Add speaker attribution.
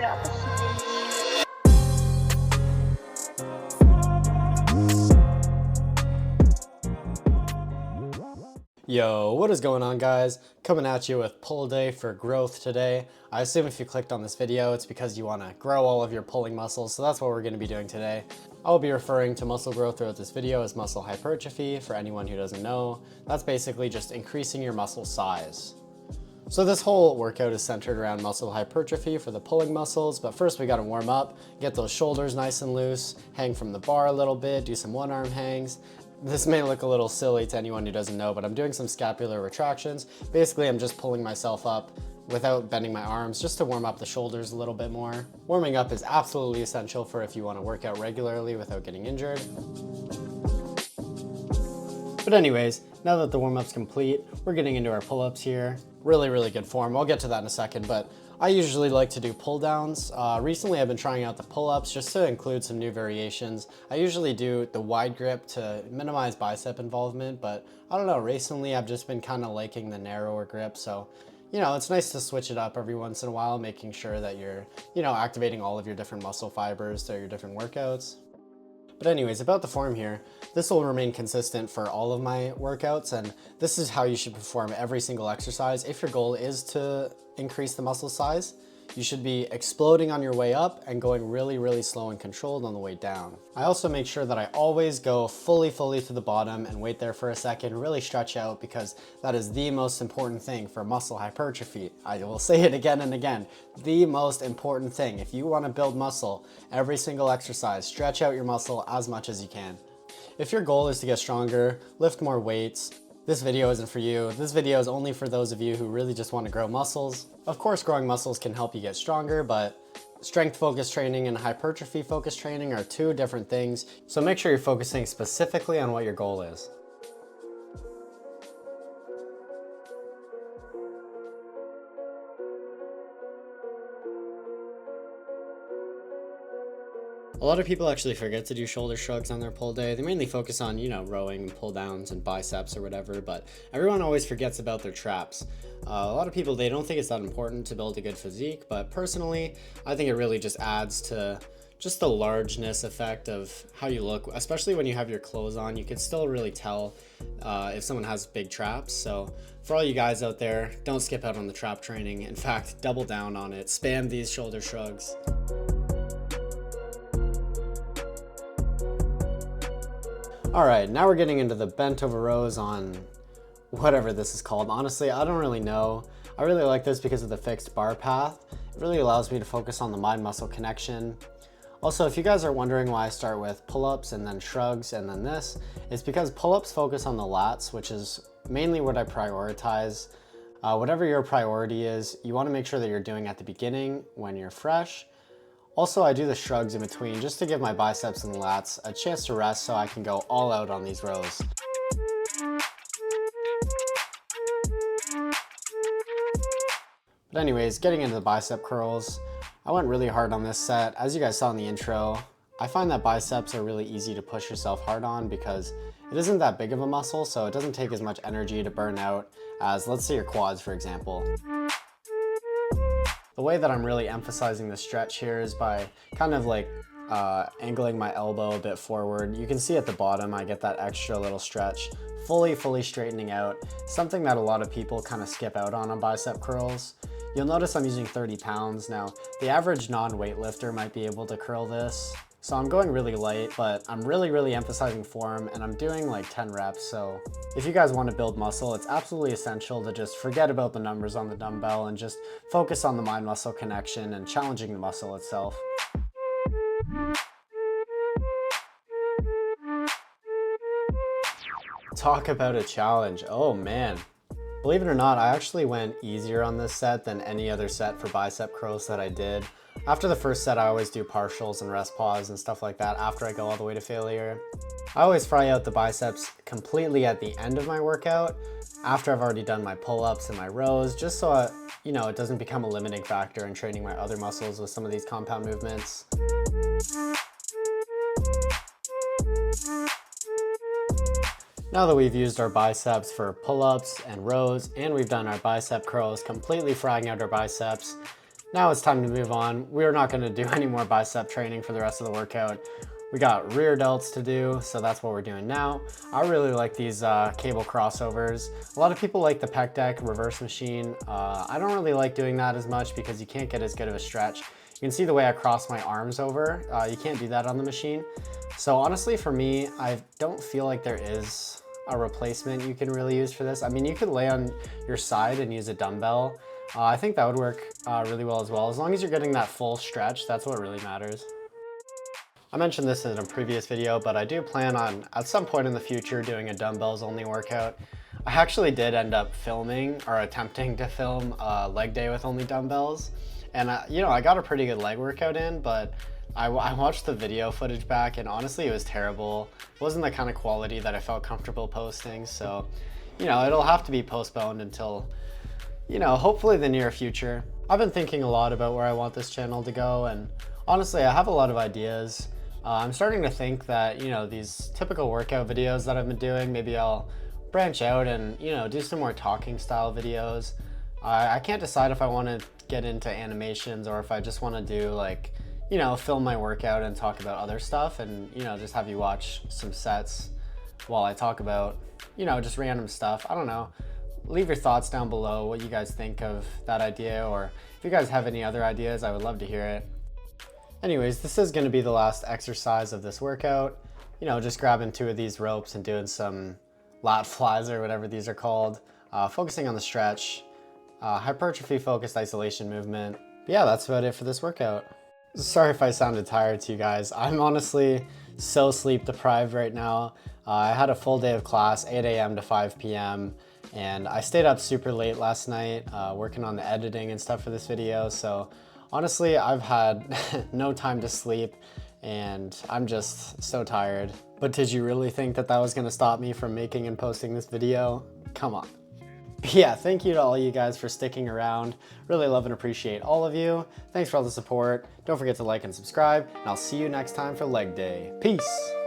Speaker 1: Yo, what is going on, guys? Coming at you with pull day for growth today. I assume if you clicked on this video, it's because you want to grow all of your pulling muscles, so that's what we're going to be doing today. I'll be referring to muscle growth throughout this video as muscle hypertrophy. For anyone who doesn't know, that's basically just increasing your muscle size. So this whole workout is centered around muscle hypertrophy for the pulling muscles, but first we gotta warm up, get those shoulders nice and loose, hang from the bar a little bit, do some one arm hangs. This may look a little silly to anyone who doesn't know, but I'm doing some scapular retractions. Basically, I'm just pulling myself up without bending my arms just to warm up the shoulders a little bit more. Warming up is absolutely essential for if you want to work out regularly without getting injured. But anyways, now that the warm-up's complete, we're getting into our pull-ups here. Really good form. I'll get to that in a second, but I usually like to do pull-downs. Recently I've been trying out the pull-ups just to include some new variations. I usually do the wide grip to minimize bicep involvement, but I don't know, recently I've just been kind of liking the narrower grip, so you know, it's nice to switch it up every once in a while, making sure that you're, you know, activating all of your different muscle fibers to your different workouts. But anyways, about the form here, this will remain consistent for all of my workouts, and this is how you should perform every single exercise. If your goal is to increase the muscle size, you should be exploding on your way up and going really slow and controlled on the way down. I also make sure that I always go fully to the bottom and wait there for a second, really stretch out, because that is the most important thing for muscle hypertrophy. I will say it again and again, the most important thing. If you want to build muscle, every single exercise, stretch out your muscle as much as you can. If your goal is to get stronger, lift more weights, this video isn't for you. This video is only for those of you who really just want to grow muscles. Of course, growing muscles can help you get stronger, but strength-focused training and hypertrophy-focused training are two different things. So make sure you're focusing specifically on what your goal is. A lot of people actually forget to do shoulder shrugs on their pull day. They mainly focus on, you know, rowing, pull downs, and biceps or whatever, but everyone always forgets about their traps. A lot of people, they don't think it's that important to build a good physique, but personally, I think it really just adds to just the largeness effect of how you look, especially when you have your clothes on. You can still really tell if someone has big traps. So for all you guys out there, don't skip out on the trap training. In fact, double down on it. Spam these shoulder shrugs. All right, now we're getting into the bent over rows on whatever this is called. Honestly, I don't really know. I really like this because of the fixed bar path. It really allows me to focus on the mind-muscle connection. Also, if you guys are wondering why I start with pull-ups and then shrugs and then this, it's because pull-ups focus on the lats, which is mainly what I prioritize. Whatever your priority is, you want to make sure that you're doing at the beginning when you're fresh. Also, I do the shrugs in between just to give my biceps and lats a chance to rest so I can go all out on these rows. But anyways, getting into the bicep curls, I went really hard on this set. As you guys saw in the intro, I find that biceps are really easy to push yourself hard on because it isn't that big of a muscle, so it doesn't take as much energy to burn out as, let's say, your quads, for example. The way that I'm really emphasizing the stretch here is by kind of like angling my elbow a bit forward. You can see at the bottom I get that extra little stretch, fully straightening out, something that a lot of people kind of skip out on bicep curls. You'll notice I'm using 30 pounds. Now, the average non-weightlifter might be able to curl this. So I'm going really light, but I'm really emphasizing form, and I'm doing like 10 reps. So if you guys want to build muscle, it's absolutely essential to just forget about the numbers on the dumbbell and just focus on the mind-muscle connection and challenging the muscle itself. Talk about a challenge. Oh man. Believe it or not, I actually went easier on this set than any other set for bicep curls that I did. After the first set, I always do partials and rest pause and stuff like that after I go all the way to failure. I always fry out the biceps completely at the end of my workout, after I've already done my pull-ups and my rows, just so you know, it doesn't become a limiting factor in training my other muscles with some of these compound movements. Now that we've used our biceps for pull-ups and rows, and we've done our bicep curls, completely frying out our biceps, Now it's time to move on. We're not gonna do any more bicep training for the rest of the workout. We got rear delts to do, so that's what we're doing now. I really like these cable crossovers. A lot of people like the pec deck reverse machine. I don't really like doing that as much because you can't get as good of a stretch. You can see the way I cross my arms over. You can't do that on the machine. So honestly, for me, I don't feel like there is a replacement you can really use for this. I mean, you could lay on your side and use a dumbbell. I think that would work really well as well. As long as you're getting that full stretch, that's what really matters. I mentioned this in a previous video, but I do plan on, at some point in the future, doing a dumbbells only workout. I actually did end up filming, or attempting to film, a leg day with only dumbbells. And you know, I got a pretty good leg workout in, but I watched the video footage back and honestly it was terrible. It wasn't the kind of quality that I felt comfortable posting, so you know, it'll have to be postponed until, you know, hopefully the near future. I've been thinking a lot about where I want this channel to go, and honestly I have a lot of ideas. I'm starting to think that, you know, these typical workout videos that I've been doing, maybe I'll branch out and, you know, do some more talking style videos. I can't decide if I want to get into animations or if I just want to do like, you know, film my workout and talk about other stuff and, you know, just have you watch some sets while I talk about, you know, just random stuff. I don't know. Leave your thoughts down below what you guys think of that idea, or if you guys have any other ideas, I would love to hear it. Anyways, this is going to be the last exercise of this workout. You know, just grabbing 2 of these ropes and doing some lat flies or whatever these are called. Focusing on the stretch, hypertrophy focused isolation movement. But yeah, that's about it for this workout. Sorry if I sounded tired to you guys. I'm honestly so sleep deprived right now. I had a full day of class, 8 a.m. to 5 p.m. and I stayed up super late last night working on the editing and stuff for this video. So honestly, I've had no time to sleep and I'm just so tired. But did you really think that that was gonna stop me from making and posting this video? Come on. Yeah, thank you to all you guys for sticking around. Really love and appreciate all of you. Thanks for all the support. Don't forget to like and subscribe, and I'll see you next time for leg day. Peace.